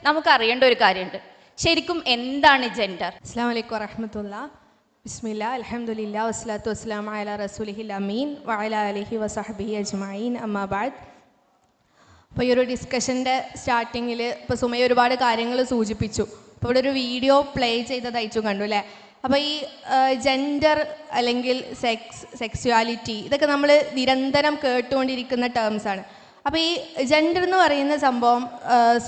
നമുക്ക് അറിയേണ്ട ഒരു കാര്യമുണ്ട്. ശരിക്കും എന്താണ് ജെൻഡർ? അസ്സലാമു അലൈക്കും വറഹ്മത്തുള്ളാഹി. ബിസ്മില്ലാ അൽഹംദുലില്ലാ വസ്സലാത്തു വസ്സലാമു അലാ റസൂലിഹിൽ അമീൻ വഅലാ ആലിഹി വസഹ്ബിഹി അജ്മഈൻ അമ്മാ ബഅദ്. അപ്പോൾ ഈ ഒരു ഡിസ്കഷൻ്റെ സ്റ്റാർട്ടിങ്ങിൽ ഇപ്പോൾ സുമയ ഒരുപാട് കാര്യങ്ങൾ സൂചിപ്പിച്ചു. അപ്പോൾ ഇവിടെ ഒരു വീഡിയോ പ്ലേ ചെയ്തതായിട്ടും കണ്ടു അല്ലേ? അപ്പോൾ ഈ ജെൻഡർ അല്ലെങ്കിൽ സെക്സ്വാലിറ്റി ഇതൊക്കെ നമ്മൾ നിരന്തരം കേട്ടുകൊണ്ടിരിക്കുന്ന ടേംസാണ്. അപ്പോൾ ഈ ജെൻഡർ എന്ന് പറയുന്ന സംഭവം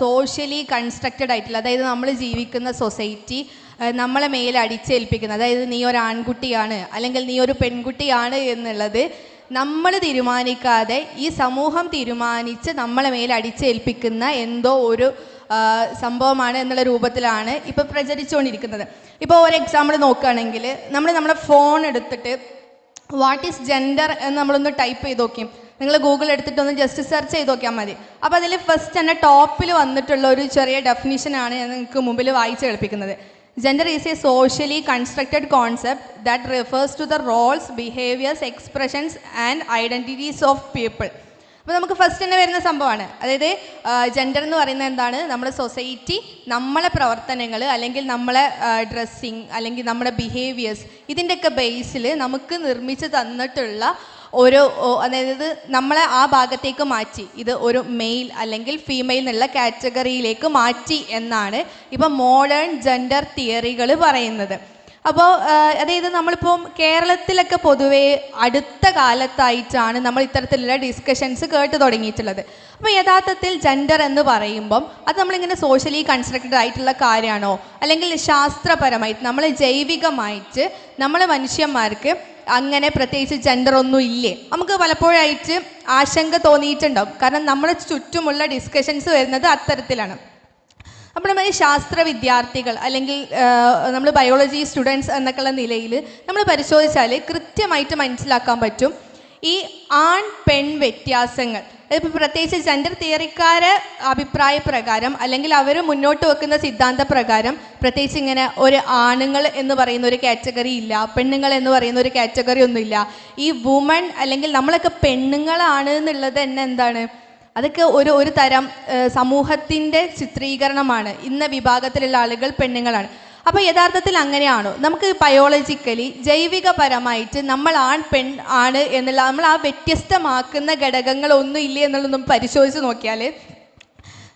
സോഷ്യലി കൺസ്ട്രക്റ്റഡ് ആയിട്ടുള്ള, അതായത് നമ്മൾ ജീവിക്കുന്ന സൊസൈറ്റി നമ്മളെ മേൽ അടിച്ചേൽപ്പിക്കുന്നത്, അതായത് നീ ഒരു ആൺകുട്ടിയാണ് അല്ലെങ്കിൽ നീ ഒരു പെൺകുട്ടിയാണ് എന്നുള്ളത് നമ്മൾ തീരുമാനിക്കാതെ ഈ സമൂഹം തീരുമാനിച്ച് നമ്മളെ മേൽ അടിച്ചേൽപ്പിക്കുന്ന എന്തോ ഒരു സംഭവമാണ് എന്നുള്ള രൂപത്തിലാണ് ഇപ്പോൾ പ്രചരിച്ചുകൊണ്ടിരിക്കുന്നത്. ഇപ്പോൾ ഒരു എക്സാമ്പിൾ നോക്കുകയാണെങ്കിൽ നമ്മുടെ ഫോൺ എടുത്തിട്ട് വാട്ട് ഈസ് ജെൻഡർ എന്ന് നമ്മളൊന്ന് ടൈപ്പ് ചെയ്ത് നോക്കി, നിങ്ങൾ ഗൂഗിൾ എടുത്തിട്ടൊന്ന് ജസ്റ്റ് സെർച്ച് ചെയ്ത് നോക്കിയാൽ മതി. അപ്പോൾ അതിൽ ഫസ്റ്റ് തന്നെ ടോപ്പിൽ വന്നിട്ടുള്ള ഒരു ചെറിയ ഡെഫിനിഷനാണ് ഞാൻ നിങ്ങൾക്ക് മുമ്പിൽ വായിച്ച് കേൾപ്പിക്കുന്നത്. Gender is a socially constructed concept that refers to the roles, behaviors, expressions and identities of people. അപ്പോൾ നമുക്ക് ഫസ്റ്റ് തന്നെ വരുന്ന സംഭവമാണ്, അതായത് ജെൻഡർ എന്ന് പറയുന്നത് എന്താണ്? നമ്മുടെ സൊസൈറ്റി നമ്മളെ പ്രവർത്തനങ്ങൾ അല്ലെങ്കിൽ നമ്മളെ ഡ്രസ്സിങ് അല്ലെങ്കിൽ നമ്മുടെ ബിഹേവിയേഴ്സ് ഇതിൻ്റെയൊക്കെ ബേസിൽ നമുക്ക് നിർമ്മിച്ച് തന്നിട്ടുള്ള ഒരു, അതായത് നമ്മളെ ആ ഭാഗത്തേക്ക് മാറ്റി ഇത് ഒരു മെയിൽ അല്ലെങ്കിൽ ഫീമെയിൽ എന്നുള്ള കാറ്റഗറിയിലേക്ക് മാറ്റി എന്നാണ് ഇപ്പം മോഡേൺ ജെൻഡർ തിയറികൾ പറയുന്നത്. അപ്പോൾ അതായത് നമ്മളിപ്പോൾ കേരളത്തിലൊക്കെ പൊതുവേ അടുത്ത കാലത്തായിട്ടാണ് നമ്മൾ ഇത്തരത്തിലുള്ള ഡിസ്കഷൻസ് കേട്ട് തുടങ്ങിയിട്ടുള്ളത്. അപ്പോൾ യഥാർത്ഥത്തിൽ ജെൻഡർ എന്ന് പറയുമ്പം അത് നമ്മളിങ്ങനെ സോഷ്യലി കൺസ്ട്രക്റ്റഡ് ആയിട്ടുള്ള കാര്യമാണോ, അല്ലെങ്കിൽ ശാസ്ത്രപരമായിട്ട് നമ്മൾ ജൈവികമായിട്ട് നമ്മൾ മനുഷ്യന്മാർക്ക് അങ്ങനെ പ്രത്യേകിച്ച് ജെൻഡർ ഒന്നും ഇല്ലേ? നമുക്ക് പലപ്പോഴായിട്ട് ആശങ്ക തോന്നിയിട്ടുണ്ടാവും. കാരണം നമ്മുടെ ചുറ്റുമുള്ള ഡിസ്കഷൻസ് വരുന്നത് അത്തരത്തിലാണ്. അപ്പോൾ നമ്മൾ ശാസ്ത്ര വിദ്യാർത്ഥികൾ അല്ലെങ്കിൽ നമ്മൾ ബയോളജി സ്റ്റുഡൻസ് എന്നൊക്കെയുള്ള നിലയിൽ നമ്മൾ പരിശോധിച്ചാൽ കൃത്യമായിട്ട് മനസ്സിലാക്കാൻ പറ്റും ഈ ആൺ പെൺ വ്യത്യാസങ്ങൾ. ഇപ്പോൾ പ്രത്യേകിച്ച് ജെൻഡർ തിയറിക്കാരെ അഭിപ്രായ പ്രകാരം അല്ലെങ്കിൽ അവർ മുന്നോട്ട് വെക്കുന്ന സിദ്ധാന്ത പ്രകാരം പ്രത്യേകിച്ച് ഇങ്ങനെ ഒരു ആണുങ്ങൾ എന്ന് പറയുന്ന ഒരു കാറ്റഗറി ഇല്ല, പെണ്ണുങ്ങൾ എന്ന് പറയുന്ന ഒരു കാറ്റഗറി ഒന്നുമില്ല. ഈ വുമൺ അല്ലെങ്കിൽ നമ്മളൊക്കെ പെണ്ണുങ്ങളാണ് എന്നുള്ളത് തന്നെ എന്താണ്, അതൊക്കെ ഒരു തരം സമൂഹത്തിൻ്റെ ചിത്രീകരണമാണ്. ഇന്ന വിഭാഗത്തിലുള്ള ആളുകൾ പെണ്ണുങ്ങളാണ്. അപ്പോൾ യഥാർത്ഥത്തിൽ അങ്ങനെയാണോ? നമുക്ക് ബയോളജിക്കലി ജൈവികപരമായിട്ട് നമ്മൾ ആൺ പെൺ ആണ് എന്നുള്ള നമ്മൾ ആ വ്യത്യസ്തമാക്കുന്ന ഘടകങ്ങളൊന്നും ഇല്ലേ എന്നുള്ളതൊന്നും പരിശോധിച്ച് നോക്കിയാൽ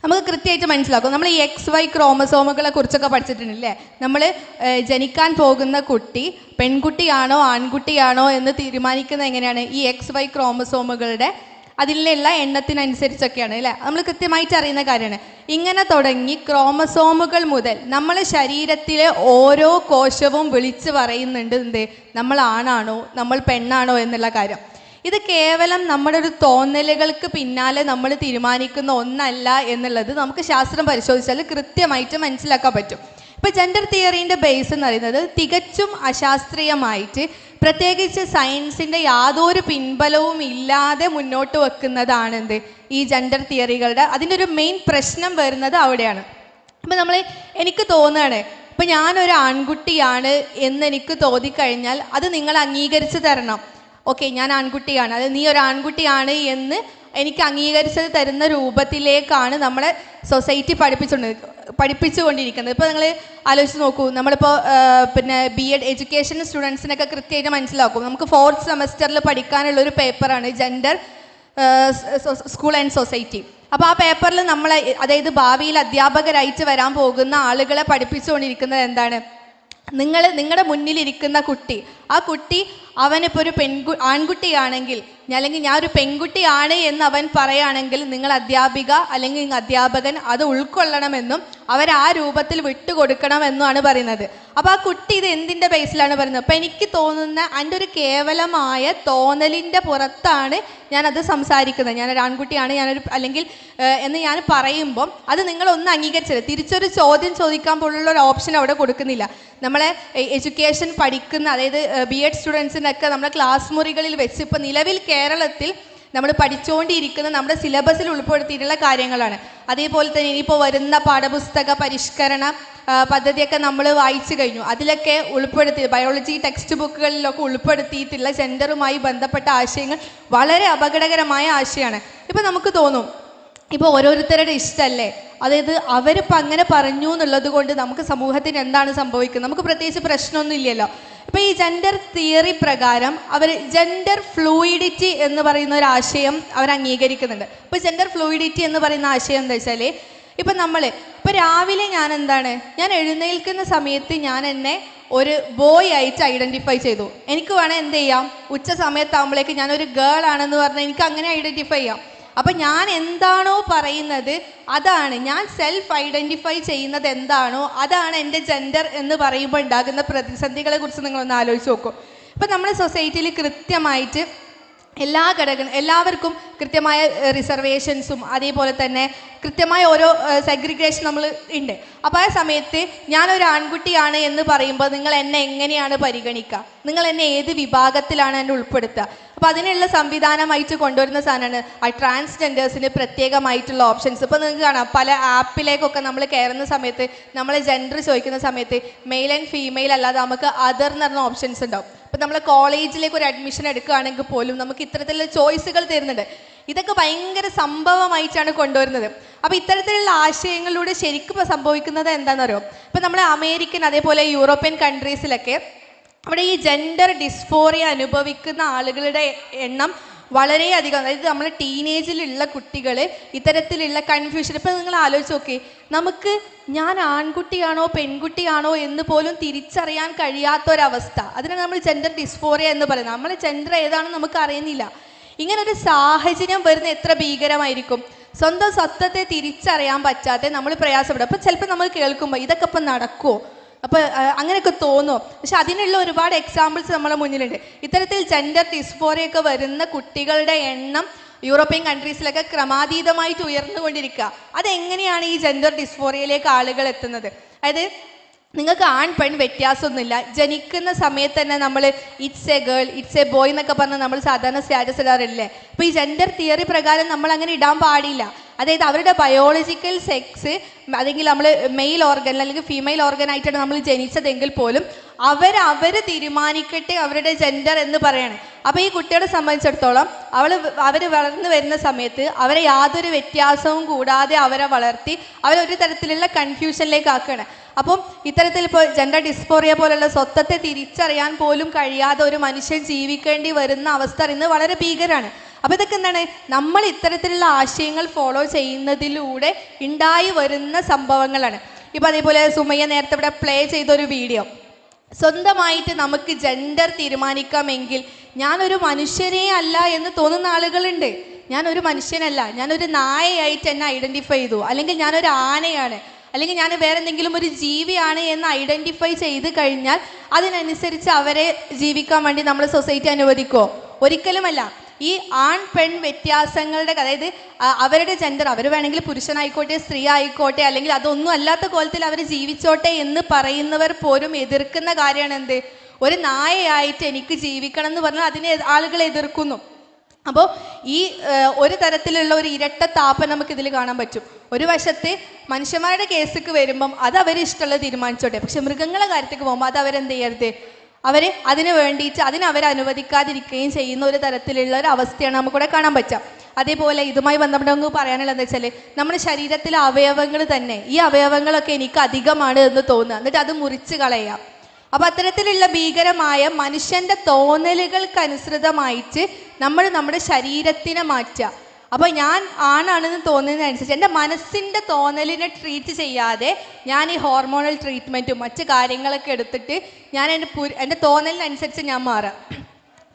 നമുക്ക് കൃത്യമായിട്ട് മനസ്സിലാക്കും. നമ്മൾ ഈ XY ക്രോമസോമുകളെ കുറിച്ചൊക്കെ പഠിച്ചിട്ടുണ്ടല്ലേ? നമ്മൾ ജനിക്കാൻ പോകുന്ന കുട്ടി പെൺകുട്ടിയാണോ ആൺകുട്ടിയാണോ എന്ന് തീരുമാനിക്കുന്നത് എങ്ങനെയാണ്? ഈ XY ക്രോമസോമുകളുടെ അതിലുള്ള എണ്ണത്തിനനുസരിച്ചൊക്കെയാണ് അല്ലേ? നമ്മൾ കൃത്യമായിട്ട് അറിയുന്ന കാര്യമാണ്. ഇങ്ങനെ തുടങ്ങി ക്രോമസോമുകൾ മുതൽ നമ്മളെ ശരീരത്തിലെ ഓരോ കോശവും വിളിച്ച് പറയുന്നുണ്ട് എന്ത്, നമ്മൾ ആണാണോ നമ്മൾ പെണ്ണാണോ എന്നുള്ള കാര്യം. ഇത് കേവലം നമ്മുടെ ഒരു തോന്നലുകൾക്ക് പിന്നാലെ നമ്മൾ തീരുമാനിക്കുന്ന ഒന്നല്ല എന്നുള്ളത് നമുക്ക് ശാസ്ത്രം പരിശോധിച്ചാൽ കൃത്യമായിട്ട് മനസ്സിലാക്കാൻ പറ്റും. ഇപ്പോൾ ജെൻഡർ തിയറീൻ്റെ ബേസ് എന്ന് പറയുന്നത് തികച്ചും അശാസ്ത്രീയമായിട്ട് പ്രത്യേകിച്ച് സയൻസിൻ്റെ യാതൊരു പിൻബലവും ഇല്ലാതെ മുന്നോട്ട് വെക്കുന്നതാണ് എന്ത്, ഈ ജെൻഡർ തിയറികളുടെ അതിൻ്റെ ഒരു മെയിൻ പ്രശ്നം വരുന്നത് അവിടെയാണ്. അപ്പോൾ എനിക്ക് തോന്നുകയാണ്, ഇപ്പം ഞാനൊരു ആൺകുട്ടിയാണ് എന്നെനിക്ക് തോന്നിക്കഴിഞ്ഞാൽ അത് നിങ്ങൾ അംഗീകരിച്ച് തരണം. ഓക്കെ, ഞാൻ ആൺകുട്ടിയാണ്, അത് നീ ഒരു ആൺകുട്ടിയാണ് എന്ന് എനിക്ക് അംഗീകരിച്ചത് തരുന്ന രൂപത്തിലേക്കാണ് നമ്മളെ സൊസൈറ്റി പഠിപ്പിച്ചുകൊണ്ടിരിക്കുന്നത്. ഇപ്പോൾ നിങ്ങൾ ആലോചിച്ച് നോക്കൂ, നമ്മളിപ്പോൾ പിന്നെ BEd എഡ്യൂക്കേഷൻ സ്റ്റുഡൻസിനൊക്കെ കൃത്യമായിട്ട് മനസ്സിലാക്കും. നമുക്ക് 4th സെമസ്റ്ററിൽ പഠിക്കാനുള്ളൊരു പേപ്പറാണ് ജെൻഡർ സ്കൂൾ ആൻഡ് സൊസൈറ്റി. അപ്പോൾ ആ പേപ്പറിൽ നമ്മളെ, അതായത് ഭാവിയിൽ അധ്യാപകരായിട്ട് വരാൻ പോകുന്ന ആളുകളെ പഠിപ്പിച്ചുകൊണ്ടിരിക്കുന്നത് എന്താണ്? നിങ്ങളുടെ മുന്നിലിരിക്കുന്ന കുട്ടി, ആ കുട്ടി അവനിപ്പോൾ ഒരു ആൺകുട്ടിയാണെങ്കിൽ അല്ലെങ്കിൽ ഞാൻ ഒരു പെൺകുട്ടിയാണ് എന്ന് അവൻ പറയുകയാണെങ്കിൽ നിങ്ങൾ അധ്യാപിക അല്ലെങ്കിൽ അധ്യാപകൻ അത് ഉൾക്കൊള്ളണമെന്നും അവർ ആ രൂപത്തിൽ വിട്ടുകൊടുക്കണമെന്നുമാണ് പറയുന്നത്. അപ്പോൾ ആ കുട്ടി ഇത് എന്തിൻ്റെ ബേസിലാണ് പറയുന്നത്? അപ്പോൾ എനിക്ക് തോന്നുന്ന എൻ്റെ ഒരു കേവലമായ തോന്നലിൻ്റെ പുറത്താണ് ഞാനത് സംസാരിക്കുന്നത്. ഞാനൊരു ആൺകുട്ടിയാണ്, അല്ലെങ്കിൽ എന്ന് ഞാൻ പറയുമ്പം അത് നിങ്ങളൊന്നും അംഗീകരിച്ചത്. തിരിച്ചൊരു ചോദ്യം ചോദിക്കാൻ പോലുള്ള ഒരു ഓപ്ഷൻ അവിടെ കൊടുക്കുന്നില്ല. നമ്മളെ എഡ്യൂക്കേഷൻ പഠിക്കുന്ന, അതായത് BEd സ്റ്റുഡൻസിനൊക്കെ നമ്മുടെ ക്ലാസ് മുറികളിൽ വെച്ച് ഇപ്പോൾ നിലവിൽ കേരളത്തിൽ നമ്മൾ പഠിച്ചുകൊണ്ടിരിക്കുന്ന നമ്മുടെ സിലബസിൽ ഉൾപ്പെടുത്തിയിട്ടുള്ള കാര്യങ്ങളാണ്. അതേപോലെ തന്നെ ഇനിയിപ്പോൾ വരുന്ന പാഠപുസ്തക പരിഷ്കരണ പദ്ധതിയൊക്കെ നമ്മൾ വായിച്ചു കഴിഞ്ഞു. അതിലൊക്കെ ബയോളജി ടെക്സ്റ്റ് ബുക്കുകളിലൊക്കെ ഉൾപ്പെടുത്തിയിട്ടുള്ള ജെൻഡറുമായി ബന്ധപ്പെട്ട ആശയങ്ങൾ വളരെ അപകടകരമായ ആശയമാണ്. ഇപ്പം നമുക്ക് തോന്നും ഇപ്പോൾ ഓരോരുത്തരുടെ ഇഷ്ടമല്ലേ, അതായത് അവരിപ്പോൾ അങ്ങനെ പറഞ്ഞു എന്നുള്ളത് കൊണ്ട് നമുക്ക് സമൂഹത്തിന് എന്താണ് സംഭവിക്കുന്നത്, നമുക്ക് പ്രത്യേകിച്ച് പ്രശ്നമൊന്നും ഇല്ലല്ലോ. ഇപ്പോൾ ഈ ജെൻഡർ തിയറി പ്രകാരം അവർ ജെൻഡർ ഫ്ലൂയിഡിറ്റി എന്ന് പറയുന്ന ഒരു ആശയം അവർ അംഗീകരിക്കുന്നുണ്ട്. ഇപ്പോൾ ജെൻഡർ ഫ്ലൂയിഡിറ്റി എന്ന് പറയുന്ന ആശയം എന്താ വെച്ചാൽ, ഇപ്പം രാവിലെ ഞാൻ എഴുന്നേൽക്കുന്ന സമയത്ത് ഞാൻ എന്നെ ഒരു ബോയ് ആയിട്ട് ഐഡൻറ്റിഫൈ ചെയ്തു. എനിക്ക് വേണേൽ എന്ത് ചെയ്യാം, ഉച്ച സമയത്താകുമ്പോഴേക്ക് ഞാനൊരു ഗേൾ ആണെന്ന് പറഞ്ഞാൽ എനിക്ക് അങ്ങനെ ഐഡൻറ്റിഫൈ ചെയ്യാം. അപ്പം ഞാൻ എന്താണോ പറയുന്നത് അതാണ്, ഞാൻ സെൽഫ് ഐഡൻറ്റിഫൈ ചെയ്യുന്നത് എന്താണോ അതാണ് എൻ്റെ ജെൻഡർ എന്ന് പറയുമ്പോൾ ഉണ്ടാകുന്ന പ്രതിസന്ധികളെ കുറിച്ച് നിങ്ങളൊന്ന് ആലോചിച്ച് നോക്കും. ഇപ്പം നമ്മുടെ സൊസൈറ്റിയിൽ കൃത്യമായിട്ട് എല്ലാവർക്കും കൃത്യമായ റിസർവേഷൻസും അതേപോലെ തന്നെ കൃത്യമായ ഓരോ സെഗ്രിഗേഷൻ നമ്മൾ ഉണ്ട്. അപ്പോൾ ആ സമയത്ത് ഞാനൊരു ആൺകുട്ടിയാണ് എന്ന് പറയുമ്പോൾ നിങ്ങൾ എന്നെ എങ്ങനെയാണ് പരിഗണിക്കുക, നിങ്ങൾ എന്നെ ഏത് വിഭാഗത്തിലാണ് എന്നെ ഉൾപ്പെടുത്തുക? അപ്പോൾ അതിനുള്ള സംവിധാനമായിട്ട് കൊണ്ടുവരുന്ന സാധനമാണ് ആ ട്രാൻസ്ജെൻഡേഴ്സിന് പ്രത്യേകമായിട്ടുള്ള ഓപ്ഷൻസ്. ഇപ്പോൾ നിങ്ങൾക്ക് കാണാം, പല ആപ്പിലേക്കൊക്കെ നമ്മൾ കയറുന്ന സമയത്ത് നമ്മൾ ജെൻഡർ ചോദിക്കുന്ന സമയത്ത് മെയിൽ ആൻഡ് ഫീമെയിൽ അല്ലാതെ നമുക്ക് അതർ എന്ന് പറഞ്ഞ ഓപ്ഷൻസ് ഉണ്ടാവും. ഇപ്പം നമ്മൾ കോളേജിലേക്ക് ഒരു അഡ്മിഷൻ എടുക്കുകയാണെങ്കിൽ പോലും നമുക്ക് ഇത്തരത്തിലുള്ള ചോയ്സുകൾ തരുന്നുണ്ട്. ഇതൊക്കെ ഭയങ്കര സംഭവമായിട്ടാണ് കൊണ്ടുവരുന്നത്. അപ്പോൾ ഇത്തരത്തിലുള്ള ആശയങ്ങളിലൂടെ ശരിക്കും സംഭവിക്കുന്നത് എന്താണെന്നറിയോ, ഇപ്പം നമ്മൾ അമേരിക്കൻ അതേപോലെ യൂറോപ്യൻ കൺട്രീസിലൊക്കെ അവിടെ ഈ ജെൻഡർ ഡിസ്ഫോറിയ അനുഭവിക്കുന്ന ആളുകളുടെ എണ്ണം വളരെയധികം, അതായത് നമ്മൾ ടീനേജിലുള്ള കുട്ടികൾ ഇത്തരത്തിലുള്ള കൺഫ്യൂഷൻ. ഇപ്പം നിങ്ങൾ ആലോചിച്ച് നോക്കി, നമുക്ക് ഞാൻ ആൺകുട്ടിയാണോ പെൺകുട്ടിയാണോ എന്ന് പോലും തിരിച്ചറിയാൻ കഴിയാത്തൊരവസ്ഥ, അതിനാണ് നമ്മൾ ജെൻഡർ ഡിസ്ഫോറിയ എന്ന് പറയുന്നത്. നമ്മൾ ജെൻഡർ ഏതാണെന്ന് നമുക്ക് അറിയുന്നില്ല. ഇങ്ങനൊരു സാഹചര്യം വരുന്ന എത്ര ഭീകരമായിരിക്കും. സ്വന്തം സത്വത്തെ തിരിച്ചറിയാൻ പറ്റാതെ നമ്മൾ പ്രയാസപ്പെടും. അപ്പോൾ ചിലപ്പോൾ നമ്മൾ കേൾക്കുമ്പോൾ ഇതൊക്കെ ഇപ്പം നടക്കുമോ, അപ്പോൾ അങ്ങനെയൊക്കെ തോന്നും. പക്ഷെ അതിനുള്ള ഒരുപാട് എക്സാമ്പിൾസ് നമ്മളെ മുന്നിലുണ്ട്. ഇത്തരത്തിൽ ജെൻഡർ ഡിസ്ഫോറിയൊക്കെ വരുന്ന കുട്ടികളുടെ എണ്ണം യൂറോപ്യൻ കൺട്രീസിലൊക്കെ ക്രമാതീതമായിട്ട് ഉയർന്നുകൊണ്ടിരിക്കുക. അതെങ്ങനെയാണ് ഈ ജെൻഡർ ഡിസ്ഫോറിയയിലേക്ക് ആളുകൾ എത്തുന്നത്? അതായത് നിങ്ങൾക്ക് ആൺ പെൺ വ്യത്യാസമൊന്നുമില്ല, ജനിക്കുന്ന സമയത്ത് തന്നെ നമ്മൾ it's A girl, it's A boy എന്നൊക്കെ പറഞ്ഞാൽ നമ്മൾ സാധാരണ സ്റ്റാറ്റസ് ഇടാറില്ലേ? അപ്പോൾ ഈ ജെൻഡർ തിയറി പ്രകാരം നമ്മൾ അങ്ങനെ ഇടാൻ പാടില്ല. അതായത് അവരുടെ ബയോളജിക്കൽ സെക്സ്, അല്ലെങ്കിൽ നമ്മൾ മെയിൽ ഓർഗൻ അല്ലെങ്കിൽ ഫീമെയിൽ ഓർഗൻ ആയിട്ടാണ് നമ്മൾ ജനിച്ചതെങ്കിൽ പോലും അവർ തീരുമാനിക്കട്ടെ അവരുടെ ജെൻഡർ എന്ന് പറയാണ്. അപ്പോൾ ഈ കുട്ടികളെ സംബന്ധിച്ചിടത്തോളം അവർ വളർന്നു വരുന്ന സമയത്ത് അവരെ യാതൊരു വ്യത്യാസവും കൂടാതെ അവരെ വളർത്തി അവരൊരു തരത്തിലുള്ള കൺഫ്യൂഷനിലേക്ക് ആക്കുകയാണ്. അപ്പം ഇത്തരത്തിൽ ഇപ്പോൾ ജെൻഡർ ഡിസ്ഫോറിയ പോലുള്ള സ്വത്വത്തെ തിരിച്ചറിയാൻ പോലും കഴിയാതെ ഒരു മനുഷ്യൻ ജീവിക്കേണ്ടി വരുന്ന അവസ്ഥ ഇന്ന് വളരെ ഭീകരമാണ്. അപ്പോൾ ഇതൊക്കെ എന്താണ്, നമ്മൾ ഇത്തരത്തിലുള്ള ആശയങ്ങൾ ഫോളോ ചെയ്യുന്നതിലൂടെ ഉണ്ടായി വരുന്ന സംഭവങ്ങളാണ്. ഇപ്പോൾ അതേപോലെ സുമയ്യ നേരത്തെ ഇവിടെ പ്ലേ ചെയ്തൊരു വീഡിയോ, സ്വന്തമായിട്ട് നമുക്ക് ജെൻഡർ തീരുമാനിക്കാമെങ്കിൽ ഞാനൊരു മനുഷ്യനേ അല്ല എന്ന് തോന്നുന്ന ആളുകളുണ്ട്. ഞാനൊരു മനുഷ്യനല്ല, ഞാനൊരു നായയായിട്ട് എന്നെ ഐഡൻറ്റിഫൈ ചെയ്തു, അല്ലെങ്കിൽ ഞാനൊരു ആനയാണ്, അല്ലെങ്കിൽ ഞാൻ വേറെ എന്തെങ്കിലും ഒരു ജീവിയാണ് എന്ന് ഐഡൻറ്റിഫൈ ചെയ്ത് കഴിഞ്ഞാൽ അതിനനുസരിച്ച് അവരെ ജീവിക്കാൻ വേണ്ടി നമ്മൾ സൊസൈറ്റി അനുവദിക്കുമോ? ഒരിക്കലുമല്ല. ഈ ആൺ പെൺ വ്യത്യാസങ്ങളുടെ, അതായത് അവരുടെ ജെൻഡർ, അവർ വേണമെങ്കിൽ പുരുഷനായിക്കോട്ടെ സ്ത്രീ ആയിക്കോട്ടെ, അല്ലെങ്കിൽ അതൊന്നും അല്ലാത്ത കോലത്തിൽ അവർ ജീവിച്ചോട്ടെ എന്ന് പറയുന്നവർ പോലും എതിർക്കുന്ന കാര്യമാണ് എന്ത്, ഒരു നായയായിട്ട് എനിക്ക് ജീവിക്കണം എന്ന് പറഞ്ഞാൽ അതിനെ ആളുകൾ എതിർക്കുന്നു. അപ്പോൾ ഈ ഒരു തരത്തിലുള്ള ഒരു ഇരട്ട താപം നമുക്കിതിൽ കാണാൻ പറ്റും. ഒരു വശത്ത് മനുഷ്യന്മാരുടെ കേസിക്ക് വരുമ്പം അത് അവരിഷ്ടമുള്ള തീരുമാനിച്ചോട്ടെ, പക്ഷെ മൃഗങ്ങളെ കാര്യത്തേക്ക് പോകുമ്പോൾ അത് അവരെന്ത് ചെയ്യരുത്, അതിന് വേണ്ടിയിട്ട് അവരെ അനുവദിക്കാതിരിക്കുകയും ചെയ്യുന്ന ഒരു തരത്തിലുള്ള ഒരു അവസ്ഥയാണ് നമുക്കിവിടെ കാണാൻ പറ്റുക. അതേപോലെ ഇതുമായി ബന്ധപ്പെട്ട് നമുക്ക് പറയാനുള്ളത് എന്താ വെച്ചാൽ, നമ്മുടെ ശരീരത്തിലെ അവയവങ്ങൾ തന്നെ, ഈ അവയവങ്ങളൊക്കെ എനിക്ക് അധികമാണ് എന്ന് തോന്നുക, എന്നിട്ട് അത് മുറിച്ച് കളയാം. അപ്പോൾ അത്തരത്തിലുള്ള ഭീകരമായ മനുഷ്യൻ്റെ തോന്നലുകൾക്കനുസൃതമായിട്ട് നമ്മൾ നമ്മുടെ ശരീരത്തിനെ മാറ്റുക. അപ്പോൾ ഞാൻ ആണാണെന്ന് തോന്നുന്നതിനനുസരിച്ച് എൻ്റെ മനസ്സിൻ്റെ തോന്നലിനെ ട്രീറ്റ് ചെയ്യാതെ ഞാൻ ഈ ഹോർമോണൽ ട്രീറ്റ്മെൻറ്റും മറ്റ് കാര്യങ്ങളൊക്കെ എടുത്തിട്ട് ഞാൻ എൻ്റെ തോന്നലിനനുസരിച്ച് ഞാൻ മാറാം.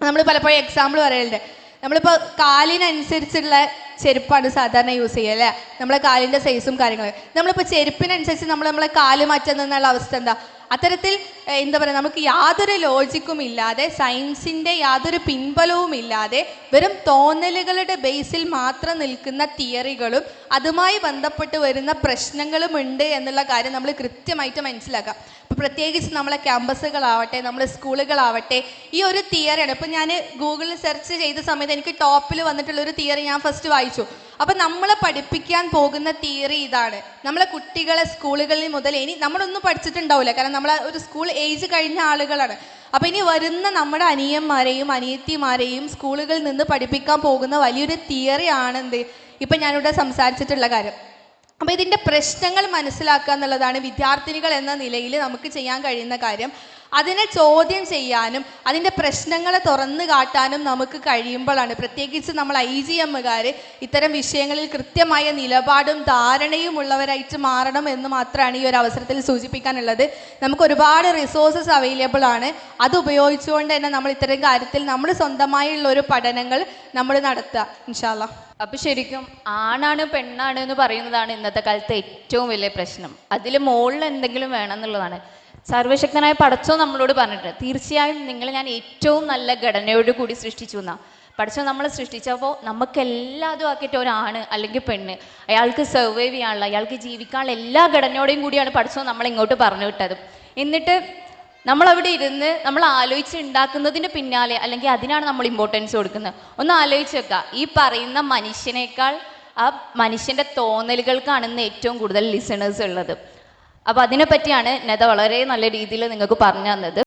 നമ്മൾ പലപ്പോഴും എക്സാമ്പിൾ പറയലുണ്ട്, നമ്മളിപ്പോൾ കാലിനനുസരിച്ചുള്ള ചെരുപ്പാണ് സാധാരണ യൂസ് ചെയ്യുക അല്ലേ, നമ്മളെ കാലിൻ്റെ സൈസും കാര്യങ്ങളും. നമ്മളിപ്പോൾ ചെരുപ്പിനനുസരിച്ച് നമ്മളെ കാല് മാറ്റുന്നുള്ള അവസ്ഥ എന്താ? അത്തരത്തിൽ എന്താ പറയുക, നമുക്ക് യാതൊരു ലോജിക്കും ഇല്ലാതെ, സയൻസിൻ്റെ യാതൊരു പിൻബലവും ഇല്ലാതെ, വെറും തോന്നലുകളുടെ ബേസിൽ മാത്രം നിൽക്കുന്ന തിയറികളും അതുമായി ബന്ധപ്പെട്ട് വരുന്ന പ്രശ്നങ്ങളും ഉണ്ട് എന്നുള്ള കാര്യം നമ്മൾ കൃത്യമായിട്ട് മനസ്സിലാക്കാം. ഇപ്പോൾ പ്രത്യേകിച്ച് നമ്മളെ ക്യാമ്പസുകളാവട്ടെ, നമ്മളെ സ്കൂളുകളാവട്ടെ, ഈ ഒരു തിയറിയാണ്. ഇപ്പോൾ ഞാൻ ഗൂഗിളിൽ സെർച്ച് ചെയ്ത സമയത്ത് എനിക്ക് ടോപ്പിൽ വന്നിട്ടുള്ളൊരു തിയറി ഞാൻ ഫസ്റ്റ് വായിച്ചു. അപ്പം നമ്മളെ പഠിപ്പിക്കാൻ പോകുന്ന തിയറി ഇതാണ്. നമ്മളെ കുട്ടികളെ സ്കൂളുകളിൽ മുതൽ, ഇനി നമ്മളൊന്നും പഠിച്ചിട്ടുണ്ടാവില്ല, കാരണം നമ്മളെ ഒരു സ്കൂൾ ഏജ് കഴിഞ്ഞ ആളുകളാണ്. അപ്പം ഇനി വരുന്ന നമ്മുടെ അനിയന്മാരെയും അനിയത്തിമാരെയും സ്കൂളുകളിൽ നിന്ന് പഠിപ്പിക്കാൻ പോകുന്ന വലിയൊരു തിയറി ആണെന്ത്, ഇപ്പം ഞാനിവിടെ സംസാരിച്ചിട്ടുള്ള കാര്യം. അപ്പോൾ ഇതിൻ്റെ പ്രശ്നങ്ങൾ മനസ്സിലാക്കുക എന്നുള്ളതാണ് വിദ്യാർത്ഥിനികൾ എന്ന നിലയിൽ നമുക്ക് ചെയ്യാൻ കഴിയുന്ന കാര്യം. അതിനെ ചോദ്യം ചെയ്യാനും അതിൻ്റെ പ്രശ്നങ്ങളെ തുറന്നു കാട്ടാനും നമുക്ക് കഴിയുമ്പോഴാണ്, പ്രത്യേകിച്ച് നമ്മൾ IGMകാർ ഇത്തരം വിഷയങ്ങളിൽ കൃത്യമായ നിലപാടും ധാരണയും ഉള്ളവരായിട്ട് മാറണം എന്ന് മാത്രമാണ് ഈ ഒരു അവസരത്തിൽ സൂചിപ്പിക്കാനുള്ളത്. നമുക്ക് ഒരുപാട് റിസോഴ്സസ് അവൈലബിൾ ആണ്. അത് ഉപയോഗിച്ചുകൊണ്ട് തന്നെ നമ്മൾ ഇത്തരം കാര്യത്തിൽ നമ്മൾ സ്വന്തമായുള്ള ഒരു പഠനങ്ങൾ നമ്മൾ നടത്തുക ഇൻഷാ അല്ലാഹ്. അപ്പൊ ശരിക്കും ആണാണ് പെണ്ണാണ് എന്ന് പറയുന്നതാണ് ഇന്നത്തെ കാലത്തെ ഏറ്റവും വലിയ പ്രശ്നം. അതിൽ മുകളിൽ എന്തെങ്കിലും വേണം എന്നുള്ളതാണ്. സർവശക്തനായ പടച്ചോ നമ്മളോട് പറഞ്ഞിട്ട്, തീർച്ചയായും ഞാൻ ഏറ്റവും നല്ല ഘടനയോട് കൂടി സൃഷ്ടിച്ചു എന്നാ. പടച്ചോ നമ്മളെ സൃഷ്ടിച്ചപ്പോൾ നമുക്കെല്ലാതും ആക്കിയിട്ട് ഒരാണ് അല്ലെങ്കിൽ പെണ്ണ്, അയാൾക്ക് സർവൈവ് ചെയ്യാനുള്ള, അയാൾക്ക് ജീവിക്കാനുള്ള എല്ലാ ഘടനയോടെയും കൂടിയാണ് പടച്ചോ നമ്മളെ ഇങ്ങോട്ട് പറഞ്ഞു വിട്ടത്. എന്നിട്ട് നമ്മളവിടെ ഇരുന്ന് നമ്മൾ ആലോചിച്ച് ഉണ്ടാക്കുന്നതിന് പിന്നാലെ അല്ലെങ്കിൽ അതിനാണ് നമ്മൾ ഇമ്പോർട്ടൻസ് കൊടുക്കുന്നത്. ഒന്ന് ആലോചിച്ച് വെക്കുക, ഈ പറയുന്ന മനുഷ്യനേക്കാൾ ആ മനുഷ്യൻ്റെ തോന്നലുകൾക്കാണ് ഇന്ന് ഏറ്റവും കൂടുതൽ ലിസണേഴ്സ് ഉള്ളത്. അപ്പോൾ അതിനെപ്പറ്റിയാണ് നദ വളരെ നല്ല രീതിയിൽ നിങ്ങൾക്ക് പറഞ്ഞു തന്നത്.